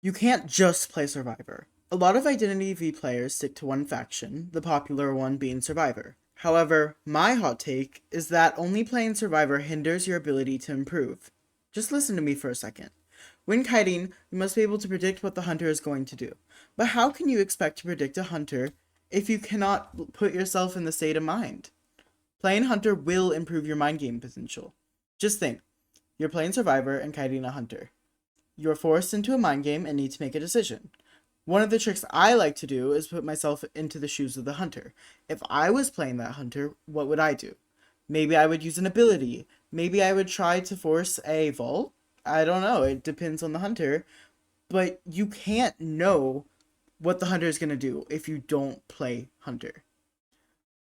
You can't just play Survivor. A lot of Identity V players stick to one faction, the popular one being Survivor. However, my hot take is that only playing Survivor hinders your ability to improve. Just listen to me for a second. When kiting, you must be able to predict what the hunter is going to do. But how can you expect to predict a hunter if you cannot put yourself in the state of mind? Playing hunter will improve your mind game potential. Just think, you're playing Survivor and kiting a hunter. You're forced into a mind game and need to make a decision. One of the tricks I like to do is put myself into the shoes of the hunter. If I was playing that hunter, what would I do? Maybe I would use an ability. Maybe I would try to force a vault. I don't know. It depends on the hunter. But you can't know what the hunter is going to do if you don't play hunter.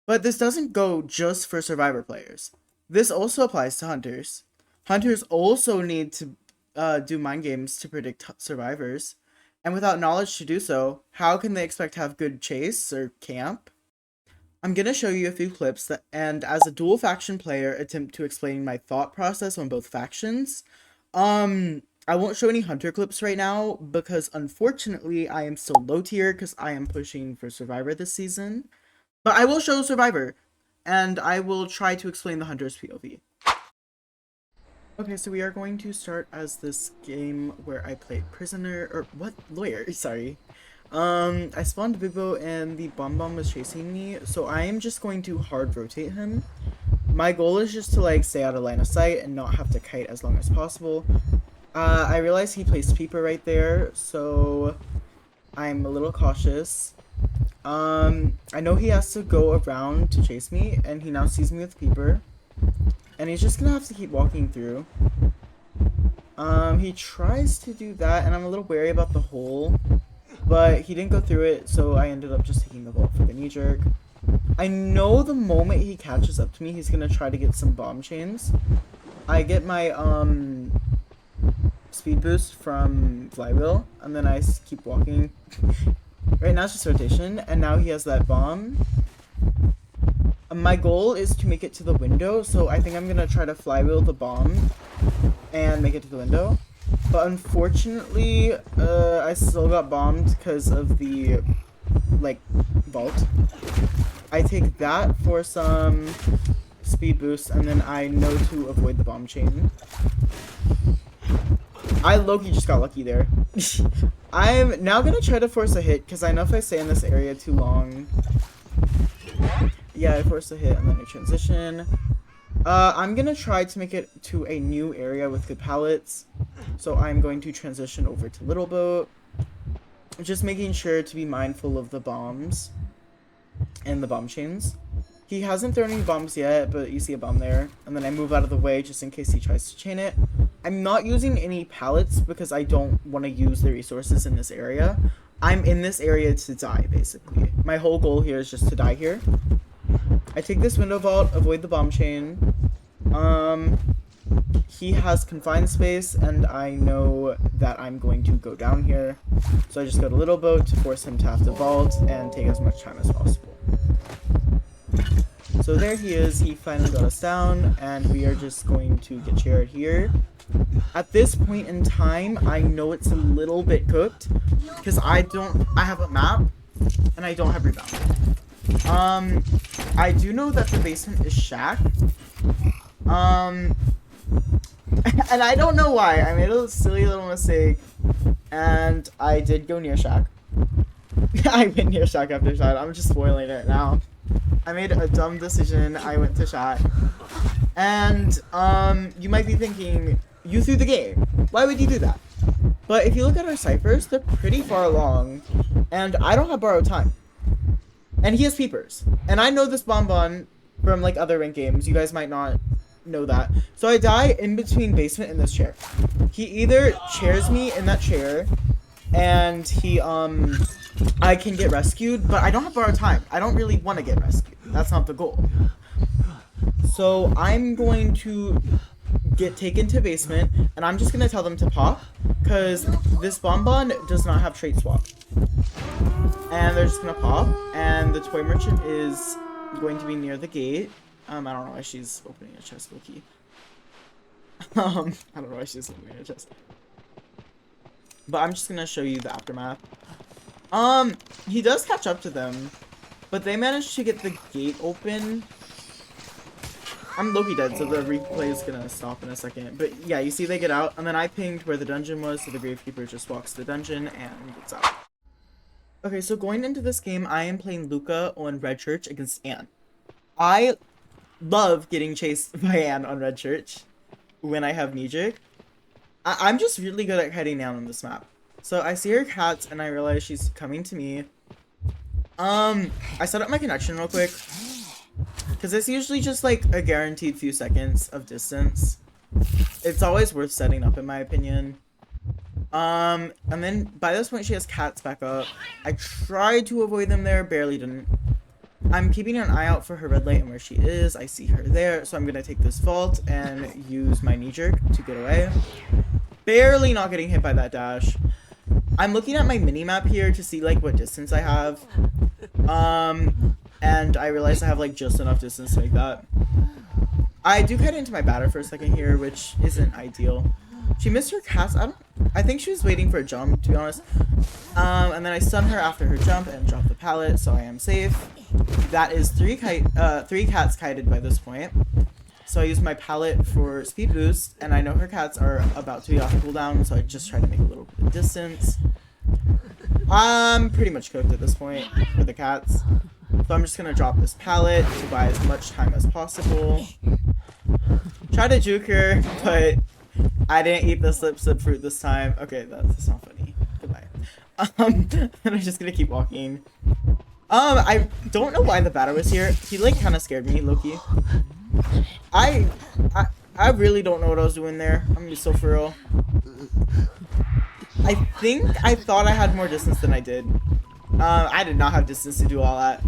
But this doesn't go just for Survivor players. This also applies to hunters. Hunters also need to do mind games to predict survivors. And without knowledge to do so, how can they expect to have good chase or camp? I'm going to show you a few clips that, and as a dual faction player, attempt to explain my thought process on both factions. I won't show any hunter clips right now because unfortunately I am still low tier because I am pushing for Survivor this season. But I will show Survivor, and I will try to explain the hunter's POV. Okay, so we are going to start as this game where I played prisoner, or what? Lawyer, sorry. I spawned Bigbo and the Bomb Bomb was chasing me, so I am just going to hard rotate him. My goal is just to like stay out of line of sight and not have to kite as long as possible. I realize he placed Peeper right there, so I'm a little cautious. I know he has to go around to chase me, and he now sees me with Peeper. And he's just gonna have to keep walking through. He tries to do that, and I'm a little wary about the hole. But he didn't go through it, so I ended up just taking the vault for the knee jerk. I know the moment he catches up to me, he's gonna try to get some bomb chains. I get my, speed boost from Flywheel, and then I keep walking. Right now it's just rotation, and now he has that bomb. My goal is to make it to the window, so I think I'm gonna try to flywheel the bomb and make it to the window. But unfortunately, I still got bombed because of the, like, vault. I take that for some speed boost, and then I know to avoid the bomb chain. I low-key just got lucky there. I'm now gonna try to force a hit, because I know if I stay in this area too long... Yeah, I forced a hit and then a transition. I'm gonna try to make it to a new area with good pallets. So I'm going to transition over to Little Boat. Just making sure to be mindful of the bombs and the bomb chains. He hasn't thrown any bombs yet, but you see a bomb there. And then I move out of the way just in case he tries to chain it. I'm not using any pallets because I don't want to use the resources in this area. I'm in this area to die, basically. My whole goal here is just to die here. I take this window vault, avoid the bomb chain. He has confined space, and I know that I'm going to go down here. So I just go to Little Boat to force him to have to vault and take as much time as possible. So there he is, he finally got us down, and we are just going to get Jared here. At this point in time, I know it's a little bit cooked, because I have a map, and I don't have rebound. I do know that the basement is Shack. And I don't know why. I made a silly little mistake, and I did go near Shack. I went near Shack after Shack. I'm just spoiling it now. I made a dumb decision. I went to Shack. And, you might be thinking, you threw the game. Why would you do that? But if you look at our ciphers, they're pretty far along, and I don't have borrowed time. And he has peepers. And I know this bonbon from, like, other ranked games. You guys might not know that. So I die in between basement and this chair. He either chairs me in that chair, and he, I can get rescued, but I don't have borrowed time. I don't really want to get rescued. That's not the goal. So I'm going to get taken to basement, and I'm just going to tell them to pop, because this bonbon does not have trait swap. And they're just gonna pop, and the toy merchant is going to be near the gate. I don't know why she's opening a chest, Loki. I don't know why she's opening a chest. but I'm just gonna show you the aftermath. He does catch up to them, but they managed to get the gate open. I'm low-key dead, so the replay is gonna stop in a second. But yeah, you see they get out, and then I pinged where the dungeon was, so the Gravekeeper just walks to the dungeon, and it's out. Okay, so going into this game, I am playing Luca on Red Church against Anne. I love getting chased by Anne on Red Church when I have Nijik. I'm just really good at hiding down on this map. So I see her cats, and I realize she's coming to me. I set up my connection real quick, because it's usually just like a guaranteed few seconds of distance. It's always worth setting up, in my opinion. And then by this point she has cats back up. I tried to avoid them there, barely didn't. I'm keeping an eye out for her red light and where she is. I see her there, so I'm gonna take this vault and use my knee jerk to get away. Barely not getting hit by that dash. I'm looking at my mini-map here to see like what distance I have. And I realize I have like just enough distance to make that. I do cut into my batter for a second here, which isn't ideal. She missed her cast. I think she was waiting for a jump, to be honest. And then I stun her after her jump and drop the pallet, so I am safe. That is three cats kited by this point. So I use my pallet for speed boost, and I know her cats are about to be off cooldown, so I just try to make a little bit of distance. I'm pretty much cooked at this point for the cats. So I'm just gonna drop this pallet to buy as much time as possible. Try to juke her, but I didn't eat the slip fruit this time. Okay, that's not funny. Goodbye. And I'm just gonna keep walking. I don't know why the batter was here. He like kind of scared me, Loki. I really don't know what I was doing there. I'm gonna be so for real. I think I thought I had more distance than I did. I did not have distance to do all that.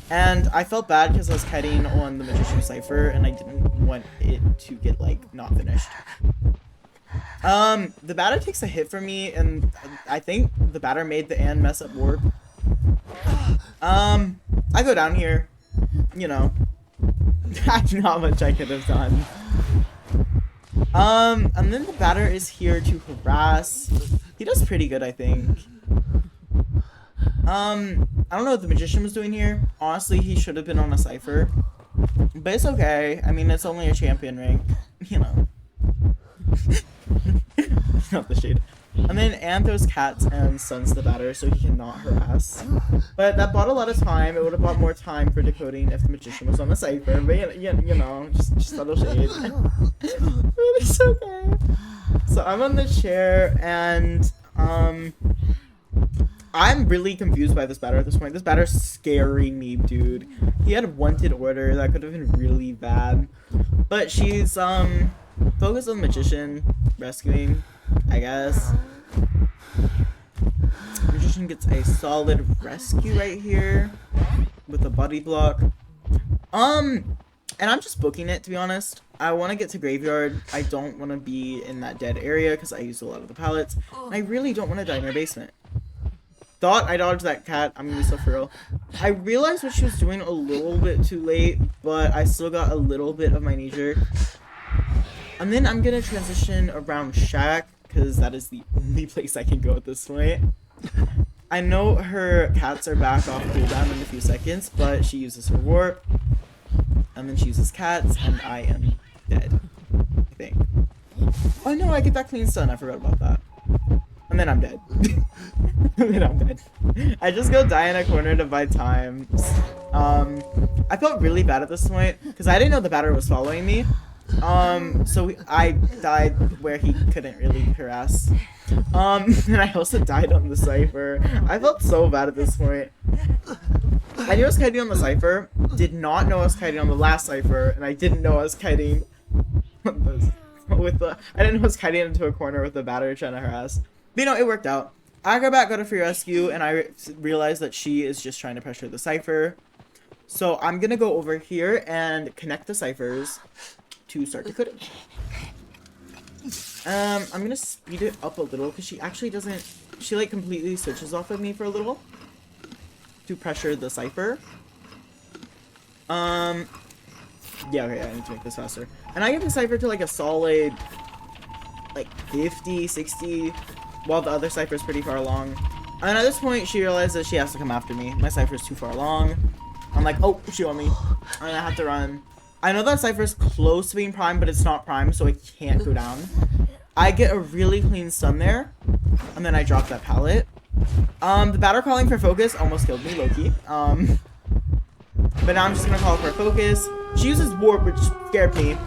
And I felt bad because I was kiting on the Magician Cypher and I didn't want it to get like not finished. The batter takes a hit from me, and I think the batter made the Anne mess up warp. I go down here, you know. Not much I could have done. And then the batter is here to harass. He does pretty good, I think. I don't know what the Magician was doing here. Honestly, he should have been on a Cypher. But it's okay. I mean, it's only a champion rank, you know. Not the shade. And then Anne throws cats and stuns the batter so he cannot harass. But that bought a lot of time. It would have bought more time for decoding if the Magician was on the Cypher. But you know, just a little shade. But it's okay. So I'm on the chair, and I'm really confused by this batter at this point. This batter's scaring me, dude. He had a wanted order that could have been really bad. But she's focused on the Magician rescuing, I guess. Magician gets a solid rescue right here with a body block. And I'm just booking it, to be honest. I want to get to Graveyard. I don't want to be in that dead area because I used a lot of the pallets. And I really don't want to die in her basement. Thought I dodged that cat. I'm gonna be so for real. I realized what she was doing a little bit too late, but I still got a little bit of my knee jerk. And then I'm gonna transition around Shack, because that is the only place I can go at this point. I know her cats are back off cooldown in a few seconds, but she uses her warp. And then she uses cats, and I am dead, I think. Oh no, I get that clean stun. I forgot about that. And then I'm dead. And then I'm dead. I just go die in a corner to buy time. I felt really bad at this point, because I didn't know the batter was following me. So I died where he couldn't really harass. And I also died on the Cypher. I felt so bad at this point. I knew I was kiting on the Cypher, did not know I was kiting on the last Cypher, and I didn't know I was kiting with the, I didn't know I was kiting into a corner with the batter trying to harass. But you know, it worked out. Acrobat got a free rescue, and I realized that she is just trying to pressure the Cypher. So I'm gonna go over here and connect the Cyphers to start decoding. I'm gonna speed it up a little because she actually doesn't, she like completely switches off of me for a little to pressure the Cypher. Yeah, okay, I need to make this faster. And I get the Cypher to like a solid like 50, 60, while the other Cypher's pretty far along. And at this point, she realizes she has to come after me. My Cypher's too far along. I'm like, oh, she on me. And I have to run. I know that Cypher's close to being prime, but it's not prime, so it can't go down. I get a really clean stun there, and then I drop that pallet. The batter calling for focus almost killed me, Loki. But now I'm just gonna call for focus. She uses warp, which scared me,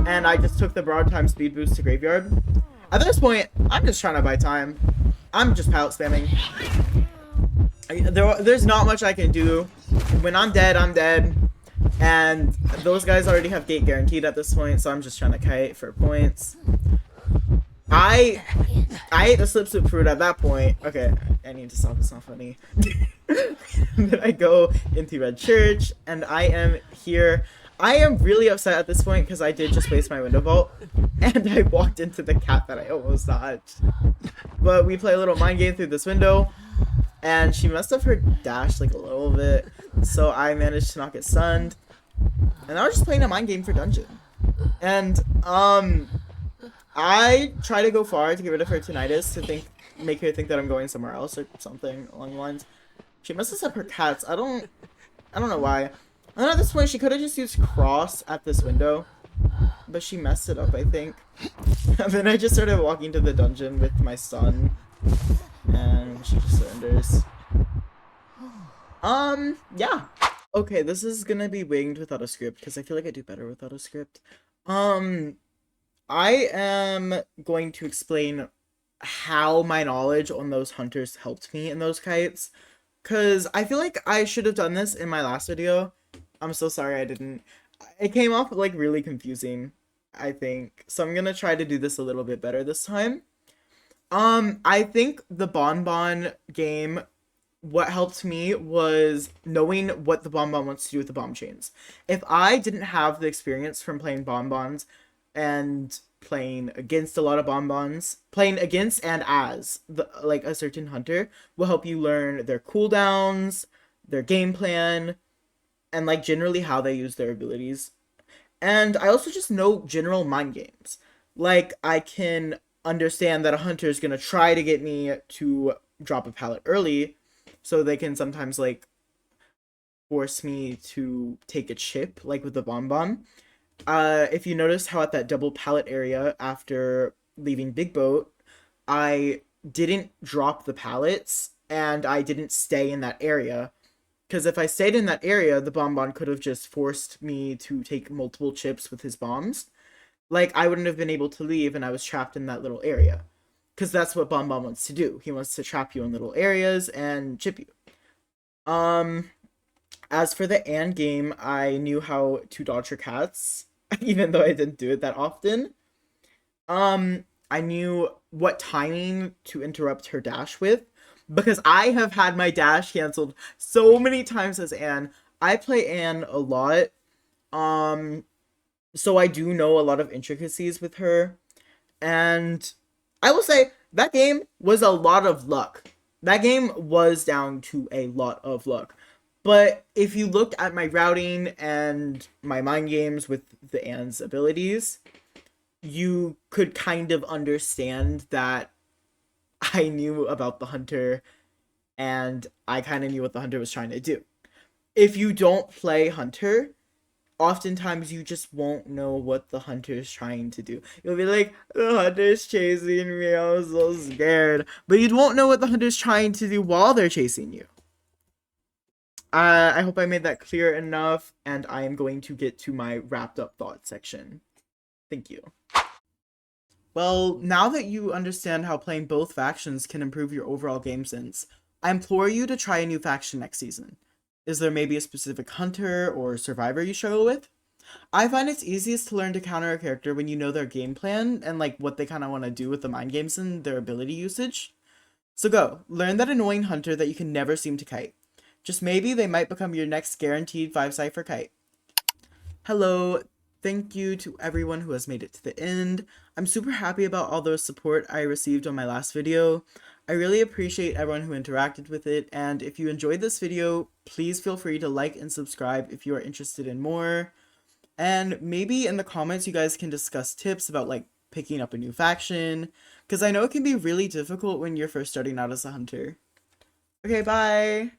and I just took the broad time speed boost to graveyard. At this point, I'm just trying to buy time. I'm just pallet spamming. There's not much I can do. When I'm dead, I'm dead. And those guys already have gate guaranteed at this point, so I'm just trying to kite for points. I ate the slip soup fruit at that point. Okay, I need to stop. It's not funny. Then I go into Red Church, and I am here. I am really upset at this point because I did just waste my window vault, and I walked into the cat that I almost dodged. But we play a little mind game through this window, and she messed up her dash like a little bit, so I managed to not get stunned. And now we're just playing a mind game for dungeon. And I try to go far to get rid of her tinnitus to make her think that I'm going somewhere else or something along the lines. She messes up her cats. I don't know why. And at this point, she could have just used cross at this window, but she messed it up, I think. And then I just started walking to the dungeon with my son, and she just surrenders. Yeah. Okay, this is gonna be winged without a script, because I feel like I do better without a script. I am going to explain how my knowledge on those hunters helped me in those kites, because I feel like I should have done this in my last video. I'm so sorry I didn't. It came off like really confusing, I think. So I'm gonna try to do this a little bit better this time. I think the Bonbon game, what helped me was knowing what the Bonbon wants to do with the bomb chains. If I didn't have the experience from playing Bonbons and playing against a lot of Bonbons, playing against and as like a certain hunter will help you learn their cooldowns, their game plan, and like generally how they use their abilities. And I also just know general mind games. Like, I can understand that a hunter is gonna try to get me to drop a pallet early, so they can sometimes like force me to take a chip, like with the Bonbon. If you notice how at that double pallet area after leaving Big Boat, I didn't drop the pallets and I didn't stay in that area. Because if I stayed in that area, the Bonbon could have just forced me to take multiple chips with his bombs. Like, I wouldn't have been able to leave and I was trapped in that little area. Because that's what Bonbon wants to do. He wants to trap you in little areas and chip you. As for the and game, I knew how to dodge her cats, even though I didn't do it that often. I knew what timing to interrupt her dash with, because I have had my dash canceled so many times as Anne. I play Anne a lot, so I do know a lot of intricacies with her, and I will say that game was a lot of luck. That game was down to a lot of luck. But if you looked at my routing and my mind games with the Anne's abilities, you could kind of understand that I knew about the hunter and I kind of knew what the hunter was trying to do. If you don't play hunter, oftentimes you just won't know what the hunter is trying to do. You'll be like, the hunter's chasing me, I'm so scared. But you won't know what the hunter's trying to do while they're chasing you. I hope I made that clear enough, and I am going to get to my wrapped up thoughts section. Thank you. Well, now that you understand how playing both factions can improve your overall game sense, I implore you to try a new faction next season. Is there maybe a specific hunter or survivor you struggle with? I find it's easiest to learn to counter a character when you know their game plan and like what they kind of want to do with the mind games and their ability usage. So go, learn that annoying hunter that you can never seem to kite. Just maybe they might become your next guaranteed 5-cipher kite. Hello, thank you to everyone who has made it to the end. I'm super happy about all the support I received on my last video. I really appreciate everyone who interacted with it, and if you enjoyed this video, please feel free to like and subscribe if you are interested in more. And maybe in the comments you guys can discuss tips about like picking up a new faction, because I know it can be really difficult when you're first starting out as a hunter. Okay, bye!